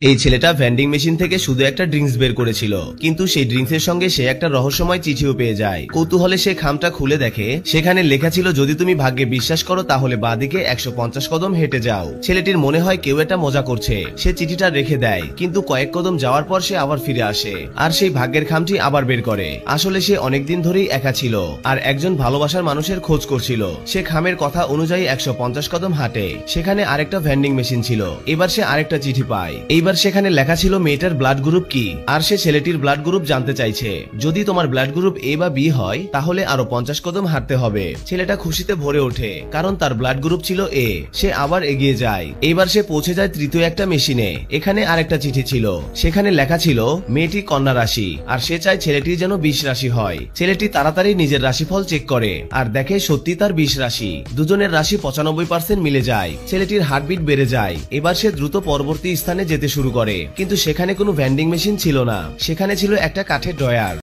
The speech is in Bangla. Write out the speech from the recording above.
এই ছেলেটা ভেন্ডিং মেশিন থেকে শুধু একটা ড্রিঙ্কস বের করেছিল, কিন্তু সেই ড্রিঙ্কসের সঙ্গে সে একটা রহস্যময় চিঠিও পেয়ে যায়। কৌতূহলে সে খামটা খুলে দেখে, সেখানে লেখা ছিল, যদি তুমি ভাগ্যে বিশ্বাস করো তাহলে বাঁদিকে 150 কদম হেঁটে যাও। ছেলেটির মনে হয় কেউ এটা মজা করছে। সে চিঠিটা রেখে দেয়, কিন্তু কয়েক কদম যাওয়ার পর সে আবার ফিরে আসে আর সেই ভাগ্যের খামটি আবার বের করে। আসলে সে অনেকদিন ধরেই একা ছিল আর একজন ভালোবাসার মানুষের খোঁজ করছিল। সে খামের কথা অনুযায়ী 150 কদম হাঁটে। সেখানে আরেকটা ভেন্ডিং মেশিন ছিল। এবার সে আরেকটা চিঠি পায়। এইবার সেখানে লেখা ছিল মেয়েটার ব্লাড গ্রুপ কি, আর সে ছেলেটির ব্লাড গ্রুপ জানতে চাইছে। যদি তোমার ব্লাড গ্রুপ এ বা বি হয় তাহলে আরো 50 কদম হাঁটতে হবে। ছেলেটা খুশিতে ভরে ওঠে, কারণ তার ব্লাড গ্রুপ ছিল এ। সে আবার এগিয়ে যায়। এইবার সে পৌঁছে যায় তৃতীয় একটা মেশিনে। এখানে আরেকটা চিঠি ছিল। সেখানে লেখা ছিল মেয়েটি কন্যা রাশি, আর সে চায় ছেলেটি যেন 20 রাশি হয়। ছেলেটি তাড়াতাড়ি নিজের রাশিফল চেক করে আর দেখে সত্যি তার 20 রাশি। দুজনের রাশি 95% মিলে যায়। ছেলেটির হার্টবিট বেড়ে যায়। এবার সে দ্রুত পরবর্তী স্থানে যেতে শুরু করে, কিন্তু সেখানে কোনো ভেন্ডিং মেশিন ছিল না। সেখানে ছিল একটা কাঠের ড্রয়ার।